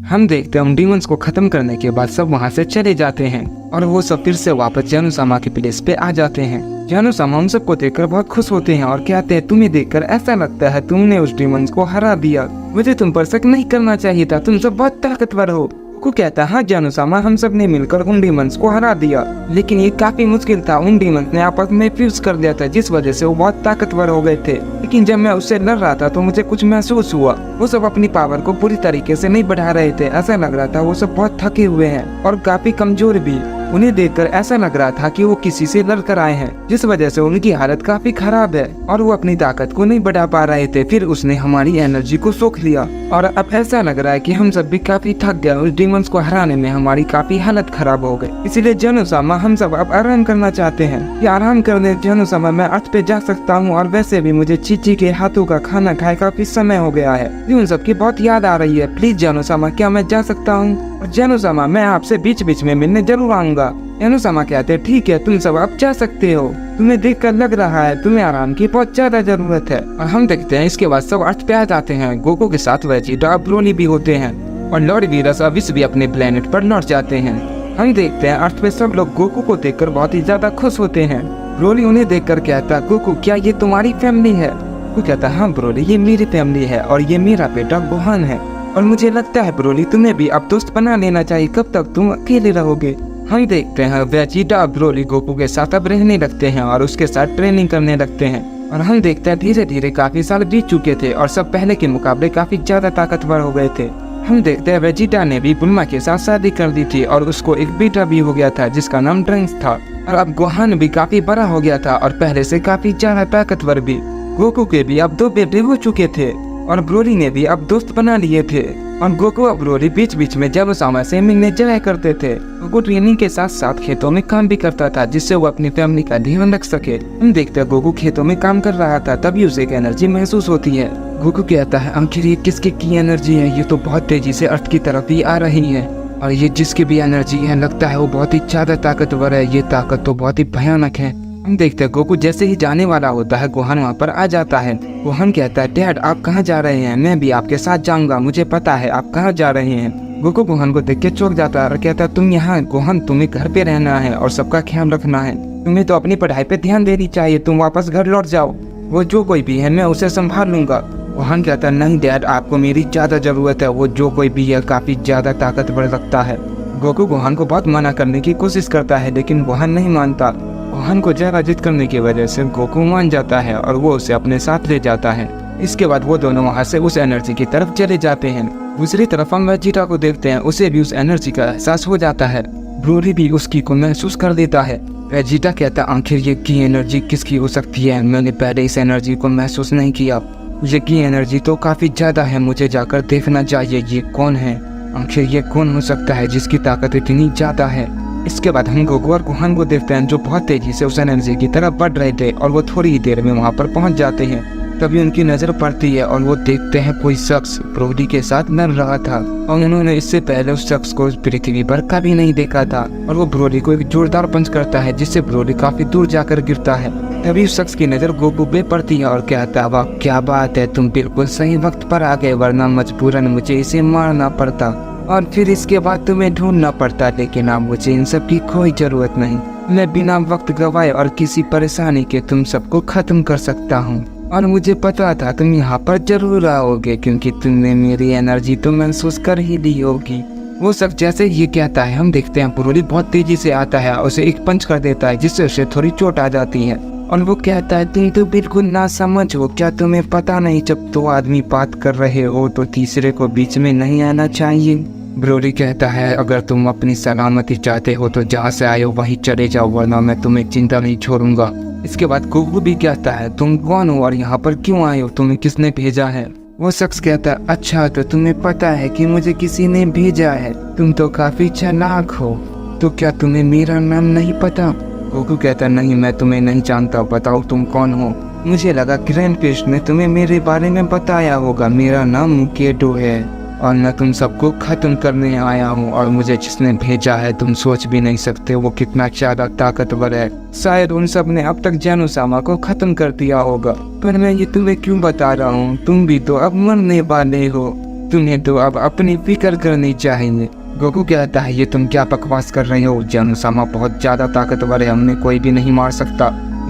हम देखते हैं उन डीमंस को खत्म करने के बाद सब वहाँ से चले जाते हैं और वो सब फिर से वापस जानू-सामा के प्लेस पे आ जाते हैं। जानू-सामा उन सबको देखकर बहुत खुश होते हैं और कहते हैं तुम्हें देखकर ऐसा लगता है तुमने उस डीमंस को हरा दिया। मुझे तुम पर शक नहीं करना चाहिए था, तुम सब बहुत ताकतवर हो। को कहता है हाँ जानू-सामा, हम सब ने मिलकर उन डीमंस को हरा दिया, लेकिन ये काफी मुश्किल था। उन डीमंस ने आपस में फ्यूज कर दिया था जिस वजह से वो बहुत ताकतवर हो गए थे। लेकिन जब मैं उससे लड़ रहा था तो मुझे कुछ महसूस हुआ, वो सब अपनी पावर को पूरी तरीके से नहीं बढ़ा रहे थे। ऐसा लग रहा था वो सब बहुत थके हुए हैं और काफी कमजोर भी। उन्हें देखकर ऐसा लग रहा था कि वो किसी से लड़ कर आए हैं, जिस वजह से उनकी हालत काफी खराब है और वो अपनी ताकत को नहीं बढ़ा पा रहे थे। फिर उसने हमारी एनर्जी को सोख लिया और अब ऐसा लग रहा है कि हम सब भी काफी थक गए। उस डीमंस को हराने में हमारी काफी हालत खराब हो गई, इसीलिए जानू-सामा हम सब अब आराम करना चाहते हैं। ये आराम करने जानू-सामा मैं अर्थ पे जा सकता हूँ और वैसे भी मुझे चीची के हाथों का खाना खाए काफी समय हो गया है। उन सब की बहुत याद आ रही है। प्लीज जानू-सामा, क्या मैं जा सकता हूँ? और जानू-सामा, मैं आपसे बीच बीच में मिलने जरूर आऊंगा। जानू-सामा कहते हैं ठीक है, तुम सब अब जा सकते हो। तुम्हें देखकर लग रहा है तुम्हें आराम की बहुत ज्यादा जरूरत है। और हम देखते हैं इसके बाद सब अर्थ पे आ जाते हैं। गोकू के साथ वेजिटा, ब्रोली भी होते हैं और लॉर्ड वीरस और विश भी अपने प्लेनेट पर लौट जाते हैं। हम देखते हैं अर्थ पे सब लोग गोकू को देखकर बहुत ही ज्यादा खुश होते हैं। ब्रोली उन्हें देखकर कहता है गोकू, क्या ये तुम्हारी फैमिली है? वो कहता है हाँ ब्रोली, ये मेरी फैमिली है और ये मेरा बेटा गोहान है। और मुझे लगता है ब्रोली तुम्हें भी अब दोस्त बना लेना चाहिए, कब तक तुम अकेले रहोगे? हम देखते हैं वेजिटा और ब्रोली गोकू के साथ अब रहने लगते हैं और उसके साथ ट्रेनिंग करने लगते हैं। और हम देखते हैं धीरे धीरे काफी साल बीत चुके थे और सब पहले के मुकाबले काफी ज्यादा ताकतवर हो गए थे। हम देखते हैं वेजिटा ने भी बुल्मा के साथ शादी कर दी थी और उसको एक बेटा भी हो गया था जिसका नाम ड्रंक्स था। और अब गोहान भी काफी बड़ा हो गया था और पहले से काफी ज्यादा ताकतवर भी। गोकू के भी अब 2 बेटे हो चुके थे और ब्रोली ने भी अब दोस्त बना लिए थे। और गोकू और ब्रोली बीच बीच में जानू-सामा से मिलने जाया करते थे। गोकू ट्रेनिंग के साथ साथ खेतों में काम भी करता था जिससे वो अपनी फैमिली का ध्यान रख सके। हम देखते हैं गोकू खेतों में काम कर रहा था, तभी उसे एक एनर्जी महसूस होती है। गोकू कहता है आखिर ये किसके की एनर्जी है? ये तो बहुत तेजी से अर्थ की तरफ ही आ रही है और ये जिसकी भी एनर्जी है लगता है वो बहुत ही ज्यादा ताकतवर है। ये ताकत तो बहुत ही भयानक है। हम देखते हैं गोकू जैसे ही जाने वाला होता है गोहान वहाँ पर आ जाता है। गोहान कहता है डैड आप कहाँ जा रहे हैं? मैं भी आपके साथ जाऊंगा, मुझे पता है आप कहाँ जा रहे हैं। गोकू गोहान को देख के चौंक जाता है और कहता है तुम यहाँ गोहान, तुम्हें घर पे रहना है और सबका ख्याल रखना है। तुम्हें तो अपनी पढ़ाई पे ध्यान देनी चाहिए, तुम वापस घर लौट जाओ। वो जो कोई भी है मैं उसे संभाल लूंगा। गोहान कहता है नहीं डैड, आपको मेरी ज्यादा जरूरत है। वो जो कोई भी है काफी ज्यादा ताकतवर लगता है। गोकू गोहान को बहुत मना करने की कोशिश करता है लेकिन गोहान नहीं मानता। गोहान को ज्यादा जिद करने की वजह से गोकू मान जाता है और वो उसे अपने साथ ले जाता है। इसके बाद वो दोनों वहाँ से उस एनर्जी की तरफ चले जाते हैं। दूसरी तरफ हम वेजिटा को देखते हैं, उसे भी उस एनर्जी का एहसास हो जाता है। ब्रोली भी उसकी को महसूस कर देता है। वेजिटा कहता है आखिर ये की एनर्जी किसकी हो सकती है? मैंने पहले इस एनर्जी को महसूस नहीं किया। ये की एनर्जी तो काफी ज्यादा है, मुझे जाकर देखना चाहिए ये कौन है। आखिर ये कौन हो सकता है जिसकी ताकत इतनी ज्यादा है? इसके बाद हम गोकू और गोहान को देखते हैं जो बहुत तेजी से उस एनर्जी की तरफ बढ़ रहे थे और वो थोड़ी ही देर में वहाँ पर पहुँच जाते हैं। तभी उनकी नजर पड़ती है और वो देखते हैं कोई शख्स ब्रोली के साथ लड़ रहा था और उन्होंने इससे पहले उस शख्स को पृथ्वी पर कभी नहीं देखा था। और वो ब्रोली को एक जोरदार पंच करता है जिससे ब्रोली काफी दूर जाकर गिरता है। तभी उस शख्स की नजर गोकू पे पड़ती है और कहता है वाह क्या बात है, तुम बिल्कुल सही वक्त पर आ गए, वरना मजबूरन मुझे इसे मारना पड़ता और फिर इसके बाद तुम्हें ढूंढना पड़ता। लेकिन अब मुझे इन सब की कोई जरूरत नहीं, मैं बिना वक्त गवाए और किसी परेशानी के तुम सबको खत्म कर सकता हूँ। और मुझे पता था तुम यहाँ पर जरूर आओगे क्योंकि तुमने मेरी एनर्जी तो महसूस कर ही ली होगी। वो सब जैसे ये कहता है हम देखते हैं ब्रोली बहुत तेजी से आता है, उसे एक पंच कर देता है जिससे उसे थोड़ी चोट आ जाती है। और वो कहता है तुम तो बिल्कुल ना समझ हो, क्या तुम्हें पता नहीं जब 2 आदमी बात कर रहे हो तो तीसरे को बीच में नहीं आना चाहिए। ब्रोली कहता है अगर तुम अपनी सलामती चाहते हो तो जहाँ से आए हो वहीं चले जाओ, वरना मैं तुम्हें चिंता नहीं छोड़ूंगा। इसके बाद गोकू भी कहता है तुम कौन हो और यहाँ पर क्यों आए हो, तुम्हें किसने भेजा है? वो शख्स कहता है अच्छा तो तुम्हें पता है कि मुझे किसी ने भेजा है, तुम तो काफी चालाक हो, तो क्या तुम्हें मेरा नाम नहीं पता? गोकू कहता नहीं मैं तुम्हें नहीं जानता, बताओ तुम कौन हो? मुझे लगा ग्रैंड फिस्ट ने तुम्हें मेरे बारे में बताया होगा, मेरा नाम मुकेटो है और मैं तुम सबको खत्म करने आया हूँ। और मुझे जिसने भेजा है तुम सोच भी नहीं सकते वो कितना ज्यादा ताकतवर है। शायद उन सब ने अब तक जानू-सामा को खत्म कर दिया होगा, पर मैं ये तुम्हें क्यों बता रहा हूँ, तुम भी तो अब मरने वाले हो। तुम्हें तो अब अपनी फिक्र करनी चाहिए। गोकू कहता है ये तुम क्या बकवास कर रहे हो, जानू-सामा बहुत ज्यादा ताकतवर है, हमें कोई भी नहीं मार सकता।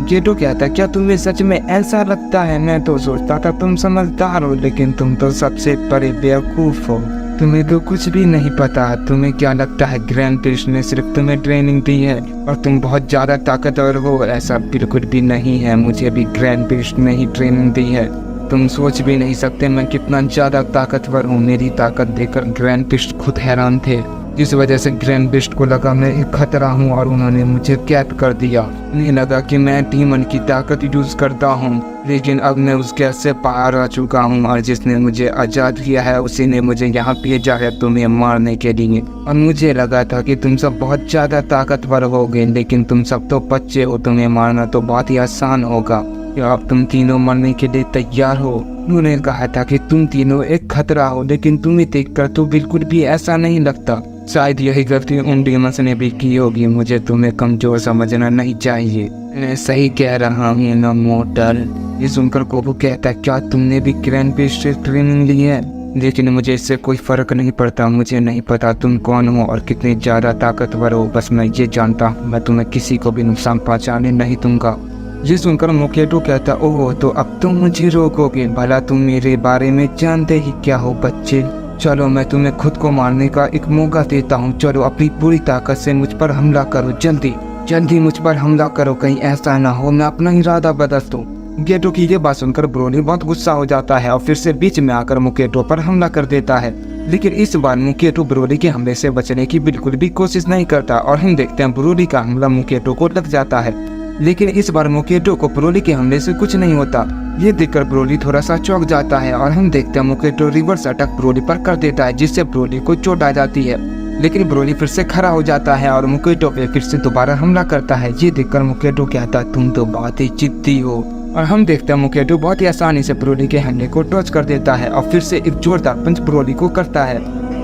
गेटो कहता है क्या तुम्हें सच में ऐसा लगता है? मैं तो सोचता था तुम समझदार हो, लेकिन तुम तो सबसे बड़े बेवकूफ हो। तुम्हें तो कुछ भी नहीं पता। तुम्हें क्या लगता है ग्रैंड प्रिस्ट ने सिर्फ तुम्हें ट्रेनिंग दी है और तुम बहुत ज्यादा ताकतवर हो? ऐसा बिल्कुल भी नहीं है, मुझे भी ग्रैंड प्रिस्ट ने ही ट्रेनिंग दी है। तुम सोच भी नहीं सकते मैं कितना ज्यादा ताकतवर हूँ। मेरी ताकत देखकर ग्रैंड प्रिस्ट खुद हैरान थे, जिस वजह से ग्रैंड प्रिस्ट को लगा मैं एक खतरा हूँ और उन्होंने मुझे कैद कर दिया। उन्हें लगा कि मैं डीमन की ताकत यूज करता हूँ, लेकिन अब मैं उस कैद से बाहर आ चुका हूँ और जिसने मुझे आजाद किया है उसी ने मुझे यहाँ भेजा है तुम्हें मारने के लिए। और मुझे लगा था कि तुम सब बहुत ज्यादा ताकतवर होगे, लेकिन तुम सब तो बच्चे हो, तुम्हें मारना तो बहुत ही आसान होगा। क्या अब तुम तीनों मरने के लिए तैयार हो? उन्होंने कहा था कि तुम तीनों एक खतरा हो, लेकिन तुम्हें देखकर तो बिल्कुल भी ऐसा नहीं लगता। शायद यही गलती उन डीमंस ने भी की होगी। मुझे तुम्हें कमजोर समझना नहीं चाहिए। मैं सही कह रहा हूँ ना मोटल? ये सुनकर गोकू कहता है क्या तुमने भी ग्रैंड प्रिस्ट से ट्रेनिंग ली है? लेकिन मुझे इससे कोई फर्क नहीं पड़ता। मुझे नहीं पता तुम कौन हो और कितने ज्यादा ताकतवर हो, बस मैं ये जानता हूँ मैं तुम्हें किसी को भी नुकसान पहुँचाने नहीं दूंगा। ये सुनकर मोकेटो कहता ओह तो अब तुम मुझे रोकोगे? भला तुम मेरे बारे में जानते ही क्या हो बच्चे? चलो मैं तुम्हें खुद को मारने का एक मौका देता हूँ। चलो अपनी पूरी ताकत से मुझ पर हमला करो, जल्दी जल्दी मुझ पर हमला करो, कहीं ऐसा ना हो मैं अपना इरादा बदल दूं। गेटो की ये बात सुनकर ब्रोली बहुत गुस्सा हो जाता है और फिर से बीच में आकर मुकेटो पर हमला कर देता है। लेकिन इस बार मुकेटो ब्रोली के हमले से बचने की बिल्कुल भी कोशिश नहीं करता और हम देखते हैं ब्रोली का हमला मुकेटो को लग जाता है। लेकिन इस बार मुकेटो को ब्रोली के हमले से कुछ नहीं होता। ये देखकर ब्रोली थोड़ा सा चौंक जाता है और हम देखते हैं मुकेटो रिवर्स अटैक ब्रोली पर कर देता है, जिससे ब्रोली को चोट आ जाती है। लेकिन ब्रोली फिर से खड़ा हो जाता है और मुकेटो पे फिर से दोबारा हमला करता है। ये देखकर मुकेटो कहता है तुम तो बहुत ही जिद्दी हो। और हम देखते हैं मुकेटो बहुत ही आसानी से ब्रोली के हमले को डॉच कर देता है और फिर से एक जोरदार पंच ब्रोली को करता है,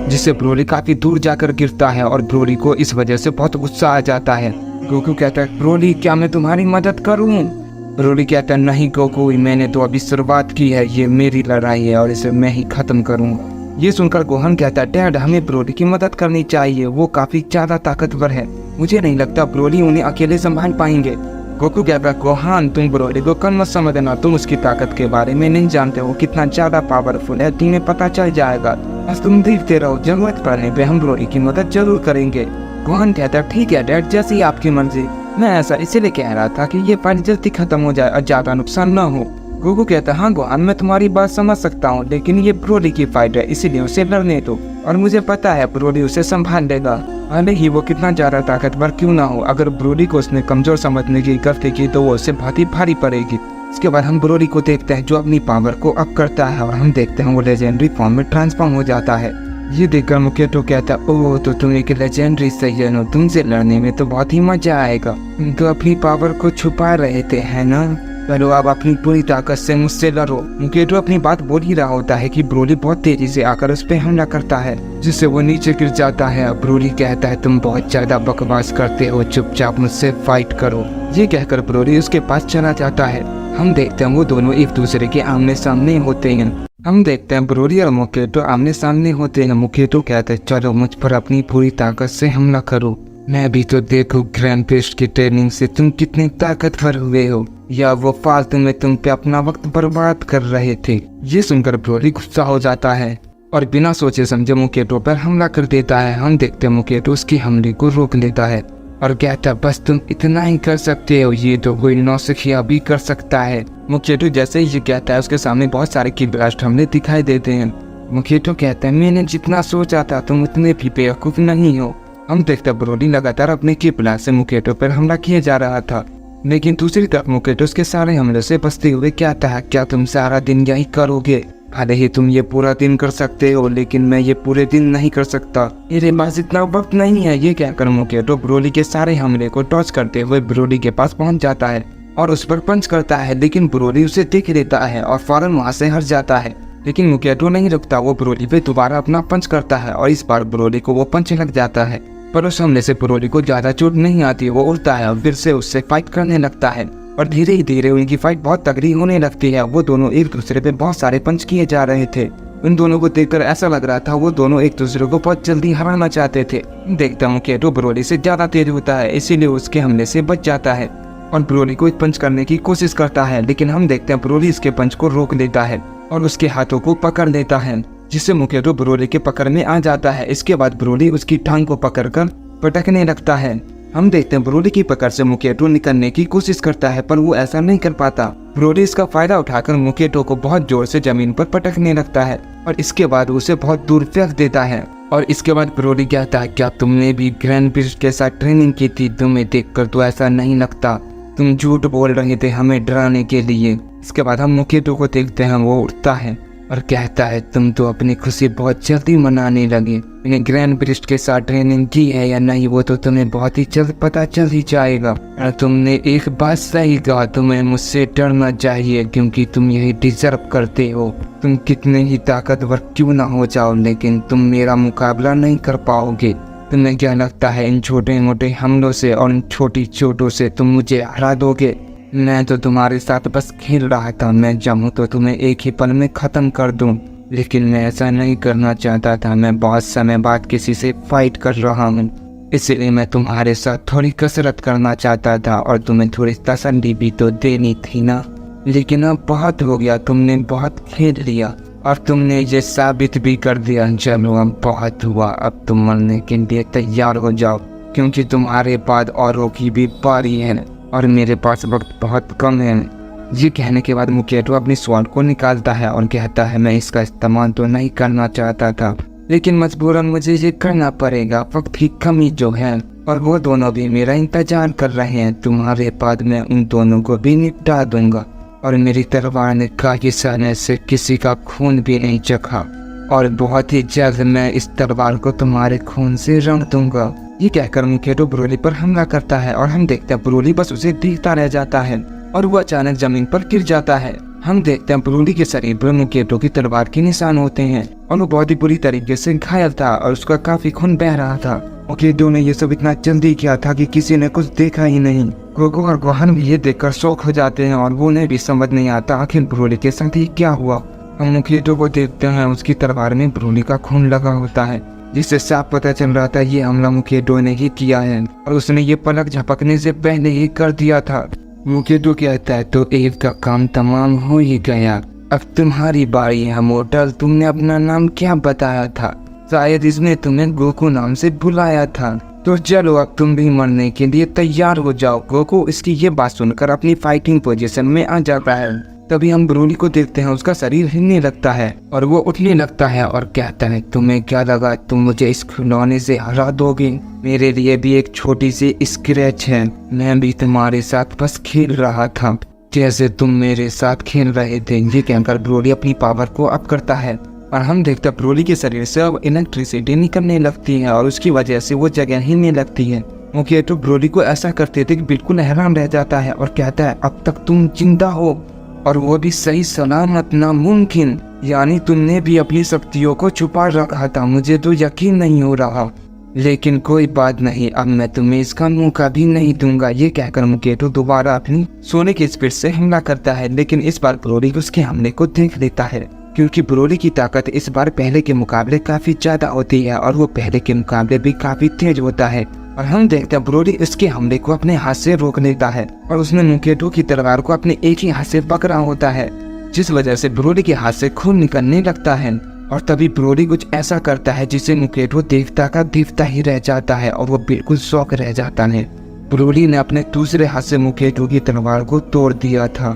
जिससे ब्रोली काफी दूर जाकर गिरता है और ब्रोली को इस वजह से बहुत गुस्सा आ जाता है। गोकू कहता है ब्रोली क्या मैं तुम्हारी मदद करूं? ब्रोली कहता है नहीं गोकू, मैंने तो अभी शुरुआत की है, ये मेरी लड़ाई है और इसे मैं ही खत्म करूंगा। ये सुनकर गोहान कहता है डैड हमें ब्रोली की मदद करनी चाहिए, वो काफी ज्यादा ताकतवर है, मुझे नहीं लगता ब्रोली उन्हें अकेले संभाल पाएंगे। गोकू कहता है गोहान तुम ब्रोली को कम मत समझना, तुम उसकी ताकत के बारे में नहीं जानते हो, कितना ज्यादा पावरफुल है, तुम्हें पता चल जाएगा, बस तुम देखते रहो, जरूरत पड़ने पे हम ब्रोली की मदद जरूर करेंगे। गोहान कहता है ठीक है डैड जैसी आपकी मर्जी, मैं ऐसा इसलिए कह रहा था कि ये फाइट जल्दी खत्म हो जाए और ज्यादा नुकसान न हो। गोकू कहता है हाँ गोहान मैं तुम्हारी बात समझ सकता हूँ, लेकिन ये ब्रोली की फाइट है इसीलिए उसे लड़ने दो और मुझे पता है ब्रोली उसे संभाल लेगा, भले ही वो कितना ज्यादा ताकतवर क्यों ना हो। अगर ब्रोली को उसने कमजोर समझने की गलती की तो वो उसे बहुत ही भारी पड़ेगी। इसके बाद हम ब्रोली को देखते हैं जो अपनी पावर को अप करता है और हम देखते हैं वो लेजेंडरी फॉर्म में ट्रांसफॉर्म हो जाता है। ये देखकर मुकेटो कहता है ओह तो तुम एक लेजेंडरी सैयन हो, तुमसे लड़ने में तो बहुत ही मजा आएगा, तुम तो अपनी पावर को छुपा रहे थे है ना, चलो अब अपनी पूरी ताकत से मुझसे लड़ो। मुकेटो अपनी बात बोल ही रहा होता है कि ब्रोली बहुत तेजी से आकर उस पर हमला करता है, जिससे वो नीचे गिर जाता है। ब्रोली कहता है तुम बहुत ज्यादा बकवास करते हो, चुपचाप मुझसे फाइट करो। ये कहकर ब्रोली उसके पास चला जाता है। हम देखते हैं वो दोनों एक दूसरे के आमने सामने होते हैं। हम देखते हैं ब्रोली और मुकेटो आमने सामने होते हैं। मुकेटो कहते हैं चलो मुझ पर अपनी पूरी ताकत से हमला करो, मैं भी तो देखूं ग्रैंड प्रिस्ट की ट्रेनिंग से तुम कितने ताकतवर हुए हो, या वो फालतू में तुम पे अपना वक्त बर्बाद कर रहे थे। ये सुनकर ब्रोली गुस्सा हो जाता है और बिना सोचे समझे मुकेटो पर हमला कर देता है। हम देखते हैं मुकेटो उसकी हमले को रोक लेता है और कहता बस तुम इतना ही कर सकते हो, ये तो कोई नौसिखिया भी कर सकता है। मुकेटो जैसे ही ये कहता है उसके सामने बहुत सारे की ब्लास्ट हमले दिखाई देते हैं। मुकेटो कहता है मैंने जितना सोचा था तुम उतने भी बेवकूफ नहीं हो। हम देखते हैं ब्रोली लगातार अपने की ब्लास्ट से मुकेटो पर हमला किया जा रहा था, लेकिन दूसरी तरफ मुकेटो उसके सारे हमले से बचते हुए कहता है क्या तुम सारा दिन यही करोगे? भले ही तुम ये पूरा दिन कर सकते हो, लेकिन मैं ये पूरे दिन नहीं कर सकता, मेरे पास इतना वक्त नहीं है। ये कहकर मुकेटो ब्रोली के सारे हमले को टॉच करते हुए ब्रोली के पास पहुंच जाता है और उस पर पंच करता है, लेकिन ब्रोली उसे देख लेता है और फौरन वहां से हट जाता है। लेकिन मुकेटो नहीं रुकता, वो ब्रोली पे दोबारा अपना पंच करता है और इस बार ब्रोली को वो पंच लग जाता है, पर उस हमले से ब्रोली को ज्यादा चोट नहीं आती। वो उड़ता है और फिर से उससे फाइट करने लगता है और धीरे ही धीरे उनकी फाइट बहुत तगड़ी होने लगती है। वो दोनों एक दूसरे पे बहुत सारे पंच किए जा रहे थे। उन दोनों को देखकर ऐसा लग रहा था वो दोनों एक दूसरे को बहुत जल्दी हराना चाहते थे। देखता हूँ कि ब्रोली से ज्यादा तेज होता है, इसीलिए उसके हमले से बच जाता है और ब्रोली को पंच करने की कोशिश करता है, लेकिन हम देखते हैं ब्रोली इसके पंच को रोक लेता है और उसके हाथों को पकड़ लेता है, जिससे मुकेटो ब्रोली के पकड़ में आ जाता है। इसके बाद ब्रोली उसकी टांग को पकड़कर पटकने लगता है। हम देखते हैं ब्रोली की पकड़ से मुकेटो निकलने की कोशिश करता है, पर वो ऐसा नहीं कर पाता। ब्रोली इसका फायदा उठाकर मुकेटो को बहुत जोर से जमीन पर पटकने लगता है और इसके बाद उसे बहुत दूर फेंक देता है। और इसके बाद ब्रोली कहता है, क्या तुमने भी ग्रैंड प्रिस्ट के साथ ट्रेनिंग की थी? तुम्हें देखकर तो ऐसा नहीं लगता, तुम झूठ बोल रहे थे हमें डराने के लिए। इसके बाद हम मुकेटो को देखते हैं, वो उठता है और कहता है, तुम तो अपनी खुशी बहुत जल्दी मनाने लगे। मैंने ग्रैंड प्रिस्ट के साथ ट्रेनिंग की है या नहीं वो तो तुम्हें बहुत ही जल्द पता चल ही जाएगा। और तुमने एक बात सही कहा, तुम्हें मुझसे डरना चाहिए क्योंकि तुम यही डिजर्व करते हो। तुम कितने ही ताकतवर क्यों ना हो जाओ, लेकिन तुम मेरा मुकाबला नहीं कर पाओगे। तुम्हें क्या लगता है इन छोटे मोटे हमलों से और इन छोटी चोटों से तुम मुझे हरा दोगे? मैं तो तुम्हारे साथ बस खेल रहा था, मैं चाहूँ तो तुम्हें एक ही पल में ख़त्म कर दूँ, लेकिन मैं ऐसा नहीं करना चाहता था। मैं बहुत समय बाद किसी से फाइट कर रहा हूँ, इसलिए मैं तुम्हारे साथ थोड़ी कसरत करना चाहता था और तुम्हें थोड़ी तसल्ली भी तो देनी थी ना। लेकिन अब बहुत हो गया, तुमने बहुत खेल लिया और तुमने ये साबित भी कर दिया। चलो अब बहुत हुआ, अब तुम मरने के लिए तैयार हो जाओ, क्योंकि तुम्हारे बाद औरों की भी बारी है और मेरे पास वक्त बहुत कम है। ये कहने के बाद मुकेटो अपनी स्वॉर्ड को निकालता है और कहता है, मैं इसका इस्तेमाल तो नहीं करना चाहता था, लेकिन मजबूरन मुझे ये करना पड़ेगा, वक्त की कमी जो है। और वो दोनों भी मेरा इंतजार कर रहे हैं। तुम्हारे बाद मैं उन दोनों को भी निपटा दूंगा और मेरी तलवार ने काफी सहने से किसी का खून भी नहीं चखा और बहुत ही जल्द मैं इस तलवार को तुम्हारे खून से रंग दूंगा। ये कहकर मुकेटो ब्रोली पर हमला करता है और हम देखते हैं ब्रोली बस उसे देखता रह जाता है और वो अचानक जमीन पर गिर जाता है। हम देखते हैं ब्रोली के शरीर पर मुकेटो की तलवार के निशान होते हैं और वो बहुत ही बुरी तरीके से घायल था और उसका काफी खून बह रहा था। मुकेटो ने ये सब इतना जल्दी किया था कि किसी ने कुछ देखा ही नहीं। गोगो और गोहान भी ये देखकर शौक हो जाते हैं और वो उन्हें भी समझ नहीं आता आखिर ब्रोली के साथ ही क्या हुआ। हम मुकेटो को देखते हैं, उसकी तलवार में ब्रोली का खून लगा होता है, जिससे साफ पता चल रहा था ये हमला मुकेटो ने ही किया है और उसने ये पलक झपकने से पहले ही कर दिया था। मुकेटो कहता है, तो एव का काम तमाम हो ही गया, अब तुम्हारी बारी है। मोटल, तुमने अपना नाम क्या बताया था? शायद इसने तुम्हें गोकू नाम से बुलाया था। तो चलो अब तुम भी मरने के लिए तैयार हो जाओ। गोकू इसकी ये बात सुनकर अपनी फाइटिंग पोजीशन में आ जाता है। तभी हम ब्रोली को देखते हैं, उसका शरीर हिलने लगता है और वो उठने लगता है और कहता है, तुम्हें क्या लगा तुम मुझे इस खिलौने से हरा दोगे? मेरे लिए भी एक छोटी सी स्क्रैच है, मैं भी तुम्हारे साथ बस खेल रहा था जैसे तुम मेरे साथ खेल रहे थे। ये कहकर ब्रोली अपनी पावर को अप करता है और हम देखते हैं ब्रोली के शरीर से अब इलेक्ट्रिसिटी निकलने लगती है और उसकी वजह से वो जगह हिलने लगती है। मुकेटो ब्रोली को ऐसा करते थे कि बिल्कुल हैरान रह जाता है और कहता है, अब तक तुम जिंदा हो और वो भी सही सलामत, नामुमकिन, यानी तुमने भी अपनी शक्तियों को छुपा रखा था। मुझे तो यकीन नहीं हो रहा, लेकिन कोई बात नहीं, अब मैं तुम्हें इसका मौका भी नहीं दूंगा। ये कहकर मुकेटो दोबारा अपनी सोने की स्पीड से हमला करता है, लेकिन इस बार ब्रोली उसके हमले को देख लेता है, क्योंकि ब्रोली की ताकत इस बार पहले के मुकाबले काफी ज्यादा होती है और वो पहले के मुकाबले भी काफी तेज होता है। और हम देखते हैं ब्रोली इसके हमले को अपने हाथ से रोक लेता है और उसने मुकेटो की तलवार को अपने एक ही हाथ से पकड़ा होता है, जिस वजह से ब्रोली के हाथ से खून निकलने लगता है। और तभी ब्रोली कुछ ऐसा करता है जिसे मुकेटो देवता का देवता ही रह जाता है और वो बिल्कुल शौक रह जाता है। ब्रोली ने अपने दूसरे हाथ से मुकेटो की तलवार को तोड़ दिया था।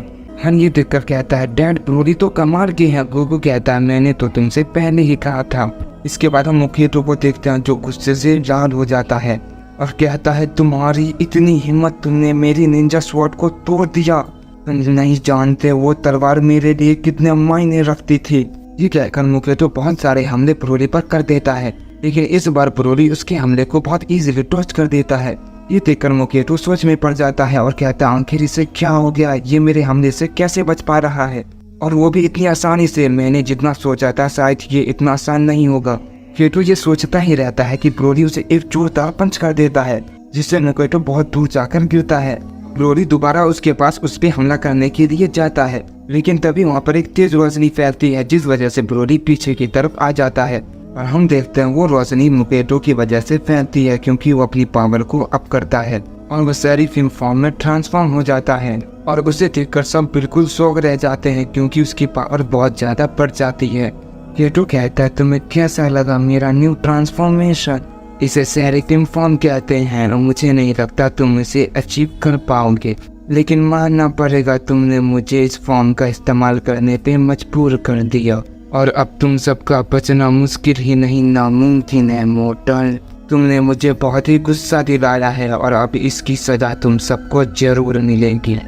हन ये देखकर कहता है, डैड ब्रोली तो कमाल के हैं। गोगो कहता है, मैंने तो तुमसे पहले ही कहा था। इसके बाद हम मुकेटो को देखते हैं जो गुस्से से लाल हो जाता है और कहता है, तुम्हारी इतनी हिम्मत, तुमने मेरी निंजा स्वॉर्ड को तोड़ दिया। तुम नहीं जानते वो तलवार मेरे लिए कितने मायने रखती थी। ये कहकर मुकेटो बहुत सारे हमले ब्रोली पर कर देता है, लेकिन इस बार ब्रोली उसके हमले को बहुत इजीली डॉज कर देता है। ये देखकर मुकेटो सोच में पड़ जाता है और कहता है, आखिर इसे क्या हो गया, ये मेरे हमले से कैसे बच पा रहा है, और वो भी इतनी आसानी से। मैंने जितना सोचा था शायद ये इतना आसान नहीं होगा। मुकेटो ये सोचता ही रहता है कि ब्रोली उसे एक जोरदार पंच कर देता है, जिससे मुकेटो बहुत दूर जाकर गिरता है ब्रोली दोबारा उसके पास उस पे हमला करने के लिए जाता है, लेकिन तभी वहाँ पर एक तेज रोशनी फैलती है जिस वजह से ब्रोली पीछे की तरफ आ जाता है। और हम देखते हैं वो रोशनी मुकेटो की वजह से फैलती है क्योंकि वो अपनी पावर को अप करता है और वो सेराफिन फॉर्म में ट्रांसफॉर्म हो जाता है। और उसे देखकर सब बिल्कुल शॉक रह जाते हैं क्योंकि उसकी पावर बहुत ज्यादा बढ़ जाती है। केटो कहता है तुम्हें कैसा लगा मेरा न्यू ट्रांसफॉर्मेशन? इसे सेराफिन फॉर्म कहते हैं और मुझे नहीं लगता तुम इसे अचीव कर पाओगे, लेकिन मानना पड़ेगा तुमने मुझे इस फॉर्म का इस्तेमाल करने पे मजबूर कर दिया और अब तुम सबका बचना मुश्किल ही नहीं नामुमकिन है मोर्टल। तुमने मुझे बहुत ही गुस्सा दिलाया है और अब इसकी सजा तुम सबको जरूर मिलेगी।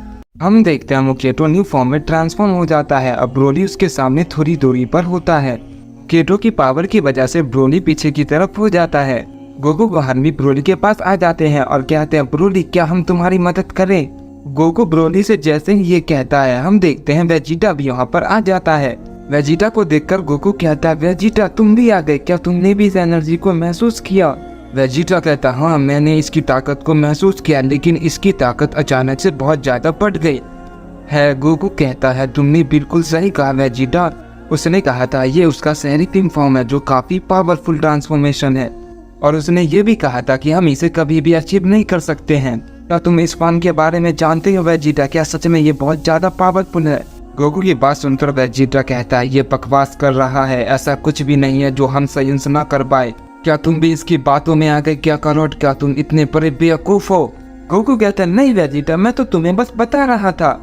हम देखते हैं केटो न्यू फॉर्म में ट्रांसफॉर्म हो जाता है। अब ब्रोली उसके सामने थोड़ी दूरी पर होता है। केटो की पावर की वजह से ब्रोली पीछे की तरफ हो जाता है। गोकू गोहान भी ब्रोली के पास आ जाते हैं और कहते हैं ब्रोली क्या हम तुम्हारी मदद करें? गोकू ब्रोली से जैसे ही ये कहता है हम देखते हैं वेजिटा भी यहाँ पर आ जाता है। वेजिटा को देखकर गोकू कहता है वेजिटा तुम भी आ गए क्या? तुमने भी इस एनर्जी को महसूस किया? वेजिटा कहता हाँ मैंने इसकी ताकत को महसूस किया, लेकिन इसकी ताकत अचानक से बहुत ज्यादा बढ़ गई है। गोकू कहता है तुमने बिल्कुल सही कहा वेजिटा। उसने कहा था ये उसका सेराफिन फॉर्म है जो काफी पावरफुल ट्रांसफॉर्मेशन है और उसने ये भी कहा था कि हम इसे कभी भी अचीव नहीं कर सकते हैं। क्या तुम इस फॉर्म के बारे में जानते हो वेजिटा? क्या सच में ये बहुत ज्यादा पावरफुल है? गोकू की बात सुनकर वेजिटा कहता है ये बकवास कर रहा है, ऐसा कुछ भी नहीं है जो हम साइंस ना कर पाए। क्या तुम भी इसकी बातों में आ गए क्या करोट? क्या तुम इतने बड़े बेवकूफ हो? गोकू कहता है नहीं वेजिटा मैं तो तुम्हें बस बता रहा था।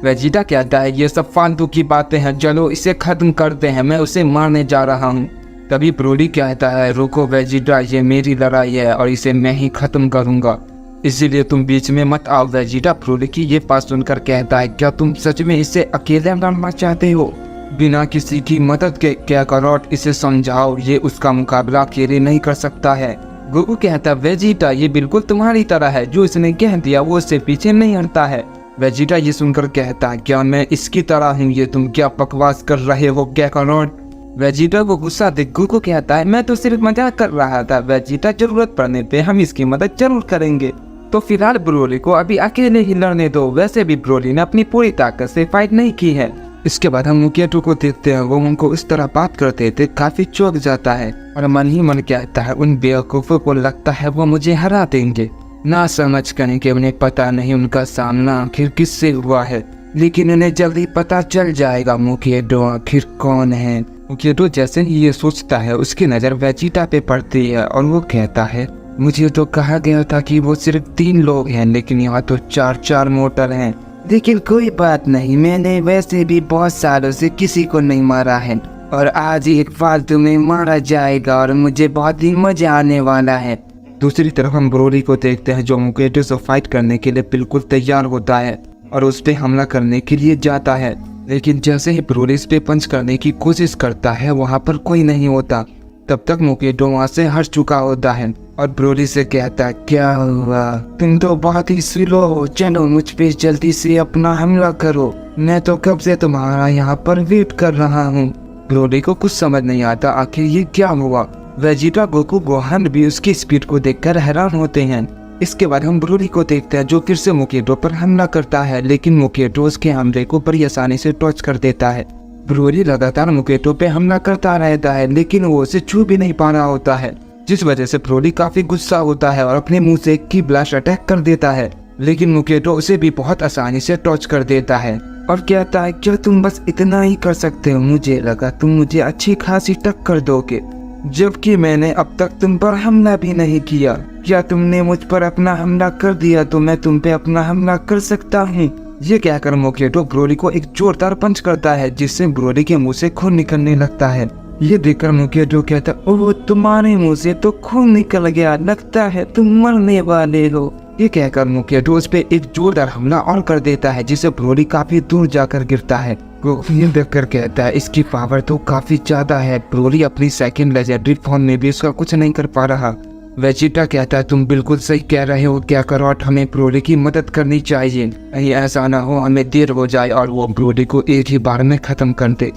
वेजिटा कहता है ये सब फालतू की बातें हैं, चलो इसे खत्म करते हैं, मैं उसे मारने जा रहा हूँ। तभी ब्रोली कहता है रुको वेजिटा ये मेरी लड़ाई है और इसे मैं ही खत्म करूंगा, इसीलिए तुम बीच में मत आओ वेजिटा। ब्रोली की ये बात सुनकर कहता है क्या तुम सच में इसे अकेले लड़ना चाहते हो बिना किसी की मदद के? क्या करोट इसे समझाओ, ये उसका मुकाबला अकेले नहीं कर सकता है। गोकू कहता है वेजिटा ये बिल्कुल तुम्हारी तरह है, जो इसने कह दिया वो उससे पीछे नहीं हटता है। वेजिटा ये सुनकर कहता है क्या मैं इसकी तरह हूँ? ये तुम क्या बकवास कर रहे हो क्या करोट? वेजिटा को गुस्सा देख गोकू कहता है मैं तो सिर्फ मजाक कर रहा था वेजिटा, जरूरत पड़ने पे हम इसकी मदद जरूर करेंगे। तो फिलहाल ब्रोली को अभी अकेले ही लड़ने दो। वैसे भी ब्रोली ने अपनी पूरी ताकत से फाइट नहीं की है। इसके बाद हम मुकेटो को देखते हैं, वो उनको इस तरह बात करते थे काफी चौंक जाता है और मन ही मन कहता है उन बेवकूफों को लगता है वो मुझे हरा देंगे, ना समझ कर कि उन्हें पता नहीं उनका सामना आखिर किससे हुआ है, लेकिन उन्हें जल्दी पता चल जाएगा मुकेटो आखिर कौन है। मुकेटो जैसे ही ये सोचता है उसकी नजर वेजिटा पे पड़ती है और वो कहता है मुझे तो कहा गया था कि वो सिर्फ 3 लोग हैं, लेकिन यहाँ तो 4 मोटर हैं। लेकिन कोई बात नहीं, मैंने वैसे भी बहुत सालों से किसी को नहीं मारा है और आज एक फालतू में मारा जाएगा और मुझे बहुत ही मजा आने वाला है। दूसरी तरफ हम ब्रोली को देखते हैं जो मुकेटो से फाइट करने के लिए बिल्कुल तैयार होता है और उस पे हमला करने के लिए जाता है, लेकिन जैसे ही ब्रोली इस पे पंच करने की कोशिश करता है वहाँ पर कोई नहीं होता। तब तक मुकेटो वहाँ से हट चुका होता है और ब्रोली से कहता है क्या हुआ, तुम तो बहुत ही स्लो हो, चलो मुझ पे जल्दी से अपना हमला करो, मैं तो कब से तुम्हारा यहाँ पर वेट कर रहा हूँ। ब्रोली को कुछ समझ नहीं आता आखिर ये क्या हुआ। वेजिटा गोकू गोहान भी उसकी स्पीड को देखकर हैरान होते हैं। इसके बाद हम ब्रोली को देखते हैं जो फिर से मुकेटो पर हमला करता है, लेकिन मुकेटो उसके हमले को बड़ी आसानी से टॉच कर देता है। ब्रोली लगातार मुकेटो पे हमला करता रहता है लेकिन वो उसे छू भी नहीं पा रहा होता है, जिस वजह से ब्रोली काफी गुस्सा होता है और अपने मुंह से की ब्लास्ट अटैक कर देता है, लेकिन मुकेटो उसे भी बहुत आसानी से टॉच कर देता है और कहता है क्या तुम बस इतना ही कर सकते हो? मुझे लगा तुम मुझे अच्छी खासी टक्कर दोगे, जबकि मैंने अब तक तुम पर हमला भी नहीं किया। क्या तुमने मुझ पर अपना हमला कर दिया तो मैं तुम पे अपना हमला कर सकता हूँ? ये कहकर मुकेटो ब्रोली को एक जोरदार पंच करता है जिससे ब्रोली के मुंह से खून निकलने लगता है। ये देखकर मुकेटो कहता ओह तुम्हारे मुंह से तो खून निकल गया, लगता है तुम मरने वाले हो। ये कहकर मुकेटो उस पे एक जोरदार हमला और कर देता है जिससे ब्रोली काफी दूर जाकर गिरता है। ये देखकर कहता है इसकी पावर तो काफी ज्यादा है, ब्रोली अपनी सेकंड लेजेंडरी फॉर्म में भी उसका कुछ नहीं कर पा रहा। वेजिटा कहता है तुम बिल्कुल सही कह रहे हो क्या करोट, हमें ब्रोली की मदद करनी चाहिए, कहीं ऐसा ना हो हमें देर हो जाए और वो ब्रोली को एक ही बार में खत्म कर दे।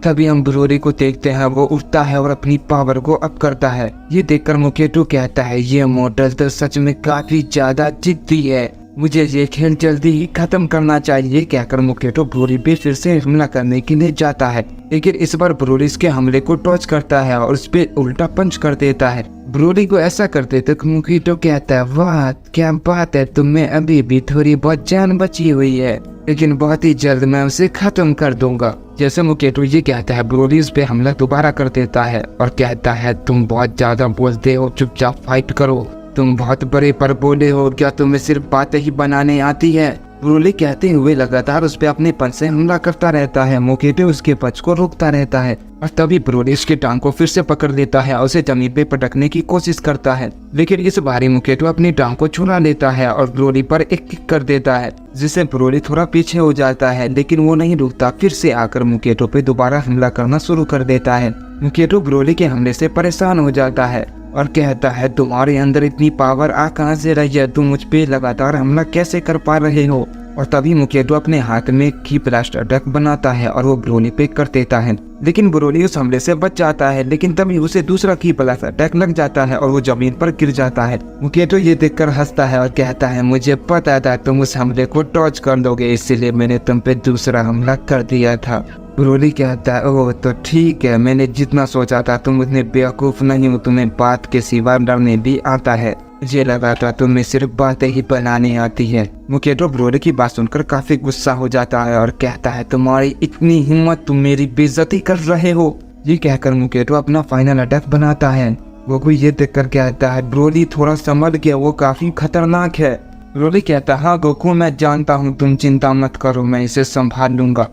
तभी हम ब्रोली को देखते हैं वो उठता है और अपनी पावर को अप करता है। ये देखकर मुकेटो कहता है ये मॉडल तो सच में काफी ज्यादा जिद्दी है, मुझे ये खेल जल्दी ही खत्म करना चाहिए कहकर मुकेटो ब्रोली पे फिर से हमला करने के लिए जाता है, लेकिन इस बार ब्रोली इसके हमले को टॉच करता है और उस पे उल्टा पंच कर देता है। ब्रोली को ऐसा करते तक मुकेटो कहता है, वाह क्या बात है, तुम में अभी भी थोड़ी बहुत जान बची हुई है, लेकिन बहुत ही जल्द मैं उसे खत्म कर दूंगा। जैसे मुकेटो ये कहता है, ब्रोली उस पे हमला दोबारा कर देता है और कहता है, तुम बहुत ज्यादा बोलते हो, चुपचाप फाइट करो, तुम बहुत बड़े पर बोले हो, क्या तुम्हें सिर्फ बातें ही बनाने आती है। ब्रोली कहते हुए लगातार उस पे अपने पंच से हमला करता रहता है। मुकेटो उसके पंच को रोकता रहता है और तभी ब्रोली उसकी टांग को फिर से पकड़ लेता है और उसे जमीन पे पटकने की कोशिश करता है, लेकिन इस बार मुकेटो अपनी टांग को छुड़ा लेता है और ब्रोली पर एक किक कर देता है, जिससे ब्रोली थोड़ा पीछे हो जाता है, लेकिन वो नहीं रुकता, फिर से आकर मुकेटो पे दोबारा हमला करना शुरू कर देता है। मुकेटो ब्रोली के हमले से परेशान हो जाता है और कहता है, तुम्हारे अंदर इतनी पावर आ कहां से रही है, तुम मुझ पे लगातार हमला कैसे कर पा रहे हो। और तभी मुकेटो अपने हाथ में की ब्लास्ट अटैक बनाता है और वो ब्रोली पे कर देता है, लेकिन ब्रोली उस हमले से बच जाता है, लेकिन तभी उसे दूसरा की ब्लास्ट अटैक लग जाता है और वो जमीन पर गिर जाता है। मुकेटो ये देखकर हंसता है और कहता है, मुझे पता था तुम उस हमले को टॉच कर दोगे, इसीलिए मैंने तुम पे दूसरा हमला कर दिया था। ब्रोली कहता है, ओह तो ठीक है, मैंने जितना सोचा था तुम उतने बेवकूफ नहीं हो, तुम्हें बात के सिवा डरने भी आता है, मुझे लगा था तुम्हें सिर्फ बातें ही बनाने आती है। मुकेटो ब्रोली की बात सुनकर काफी गुस्सा हो जाता है और कहता है, तुम्हारी इतनी हिम्मत, तुम मेरी बेइज्जती कर रहे हो। ये कहकर मुकेटो अपना फाइनल अटैक बनाता है। गोकू ये देखकर कहता है, ब्रोली थोड़ा संभल गया, वो काफी खतरनाक है। ब्रोली कहता है, हाँ गोकू मैं जानता हूँ, तुम चिंता मत करो, मैं इसे संभाल लूंगा।